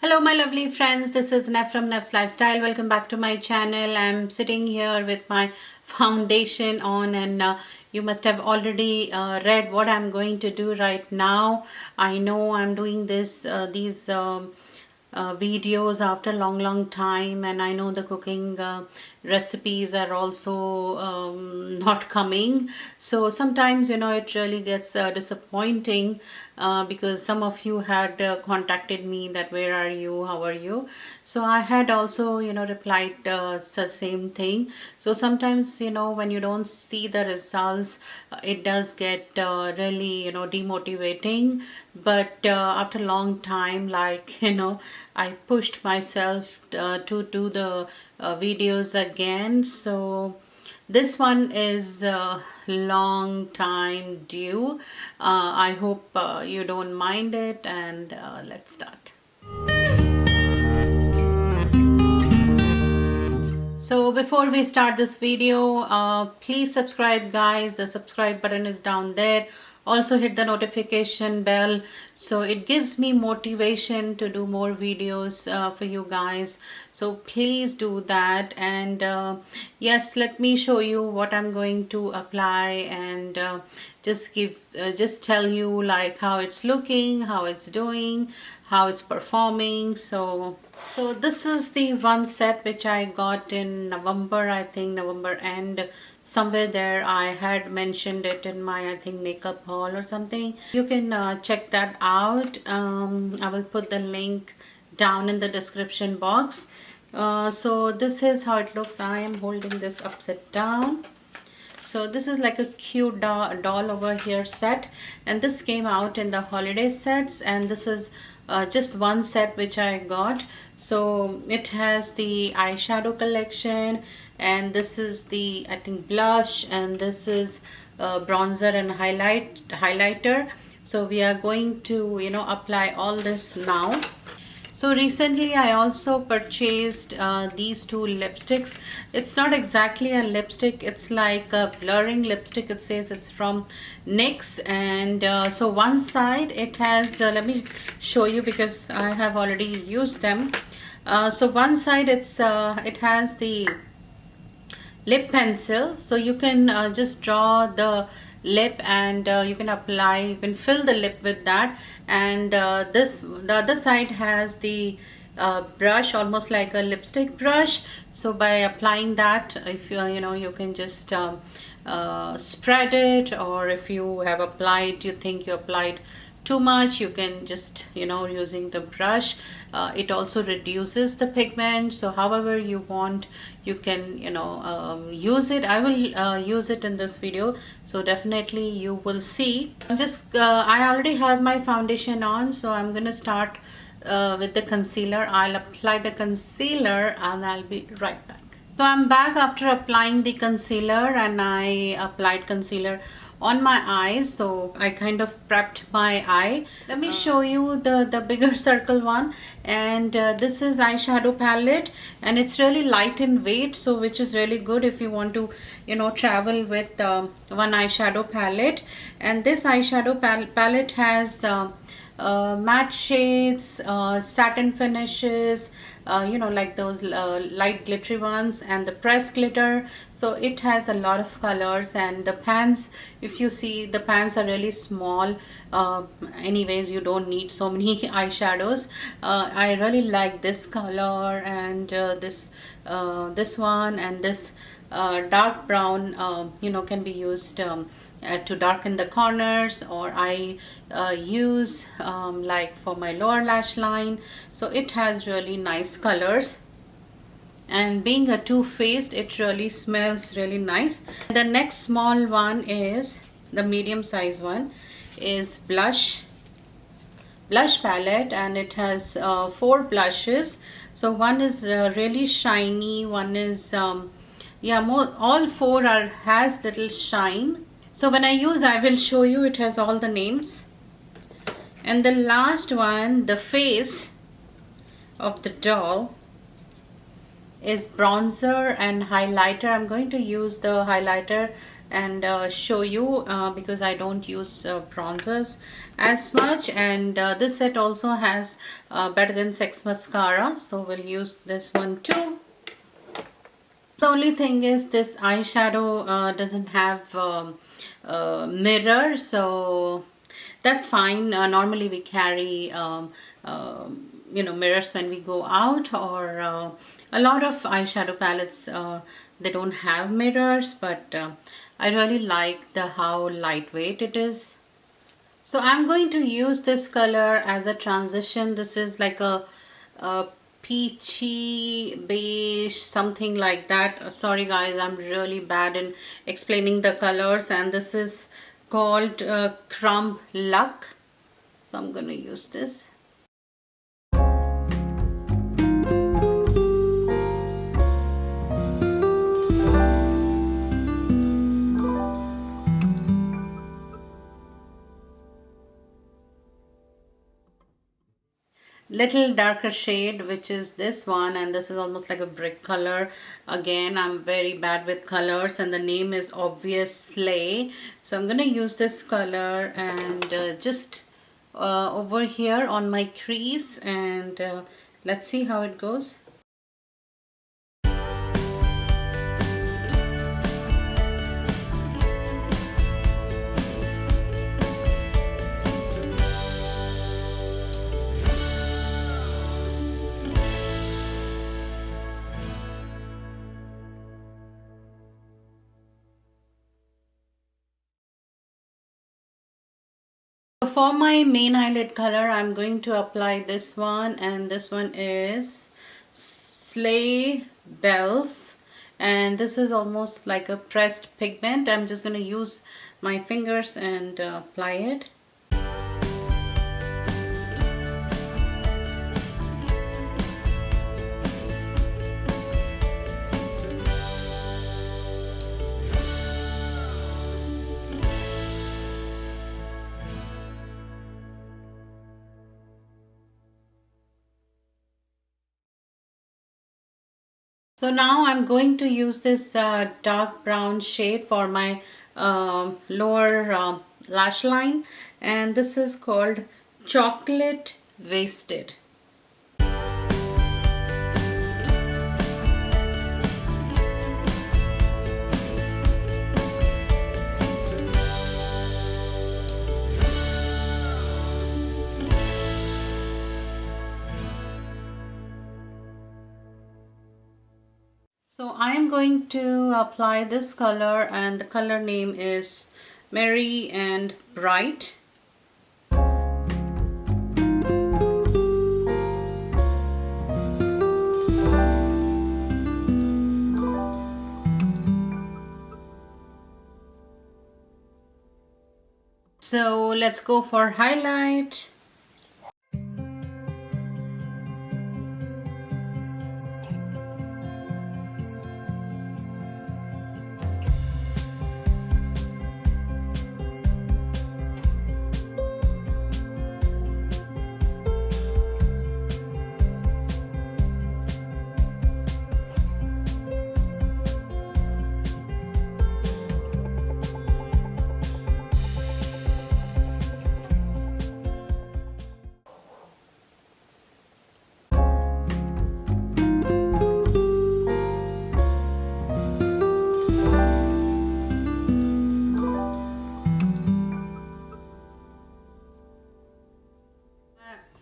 Hello my lovely friends, this is Neve from Neve's Lifestyle. Welcome back to my channel. I'm sitting here with my foundation on and you must have already read what I'm going to do right now. I know I'm doing these videos after long time, and I know the cooking recipes are also not coming, so sometimes it really gets disappointing because some of you had contacted me that where are you, how are you. So I had also replied the same thing. So sometimes when you don't see the results, it does get really demotivating. But after a long time, like I pushed myself to do the videos again. So this one is a long time due. I hope you don't mind it, and let's start. So before we start this video, please subscribe guys. The subscribe button is down there. Also hit the notification bell, so it gives me motivation to do more videos for you guys. So please do that. And yes, let me show you what I'm going to apply, and just tell you like how it's looking, how it's doing, how it's performing. So this is the one set which I got in November, I think November end, somewhere there. I had mentioned it in my, I think, makeup haul or something. You can check that out. I will put the link down in the description box. So this is how it looks. I am holding this upside down. So this is like a cute doll over here set, and this came out in the holiday sets, and this is just one set which I got. So it has the eyeshadow collection, and this is the, I think, blush, and this is bronzer and highlighter. So we are going to apply all this now. So recently I also purchased these two lipsticks. It's not exactly a lipstick, it's like a blurring lipstick. It says it's from NYX, and so one side it has, let me show you because I have already used them. So one side it has the lip pencil, so you can just draw the lip, and you can apply, you can fill the lip with that. And the other side has the brush, almost like a lipstick brush. So by applying that, if you can just spread it, or if you have applied, you think you applied too much, you can just using the brush. It also reduces the pigment, so however you want, you can use it. I will use it in this video, so definitely you will see. I already have my foundation on, so I'm gonna start with the concealer. I'll apply the concealer and I'll be right back. So I'm back after applying the concealer, and I applied concealer on my eyes, so I kind of prepped my eye. Let me show you the bigger circle one. And this is eyeshadow palette, and it's really light in weight, so which is really good if you want to travel with one eyeshadow palette. And this eyeshadow palette has matte shades, satin finishes, like those light glittery ones, and the pressed glitter. So it has a lot of colors, and the pans, if you see, the pans are really small. Anyways, you don't need so many eyeshadows. I really like this color, and this one, and this dark brown can be used to darken the corners, or I use like for my lower lash line. So it has really nice colors, and being a two-faced, it really smells really nice. The next small one is the medium size one, is blush palette, and it has 4 blushes. So one is really shiny, one is all 4 has little shine. So when I use, I will show you, it has all the names. And the last one, the face of the doll, is bronzer and highlighter. I'm going to use the highlighter and show you because I don't use bronzers as much. And this set also has Better Than Sex mascara, so we'll use this one too. The only thing is this eyeshadow doesn't have mirror, so that's fine. Normally we carry mirrors when we go out, or a lot of eyeshadow palettes they don't have mirrors, but I really like how lightweight it is. So I'm going to use this color as a transition. This is like a peachy beige, something like that. Sorry guys, I'm really bad in explaining the colors, and this is called Crumb Luck. So I'm gonna use this. Little darker shade, which is this one, and this is almost like a brick color. Again, I'm very bad with colors, and the name is Obvious Slay. So I'm gonna use this color and just over here on my crease, and let's see how it goes. For my main eyelid color, I'm going to apply this one, and this one is Sleigh Bells, and this is almost like a pressed pigment. I'm just going to use my fingers and apply it. So now I'm going to use this dark brown shade for my lower lash line, and this is called Chocolate Wasted. So I am going to apply this color, and the color name is Merry and Bright. So let's go for highlight.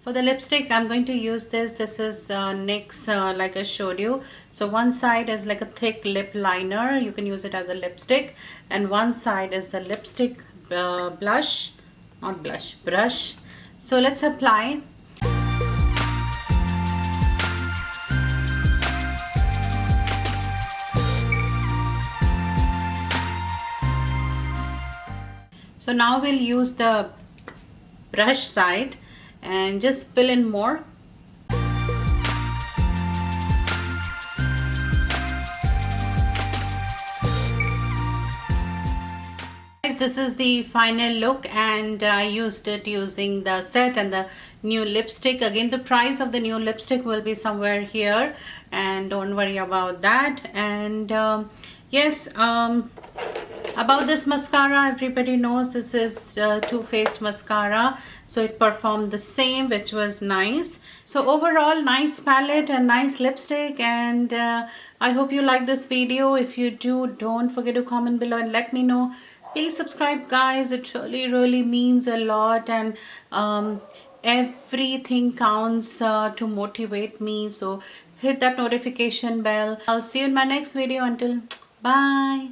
For the lipstick, I'm going to use this. This is NYX, like I showed you. So one side is like a thick lip liner. You can use it as a lipstick. And one side is the lipstick brush. So let's apply. So now we'll use the brush side and just fill in more. This is the final look, and I used it using the set and the new lipstick. Again, the price of the new lipstick will be somewhere here, and don't worry about that. And yes, About this mascara, everybody knows this is Too Faced mascara, so it performed the same, which was nice. So overall, nice palette and nice lipstick, and I hope you like this video. If you do, don't forget to comment below and let me know. Please subscribe, guys. It really means a lot, and everything counts to motivate me. So hit that notification bell. I'll see you in my next video. Until bye.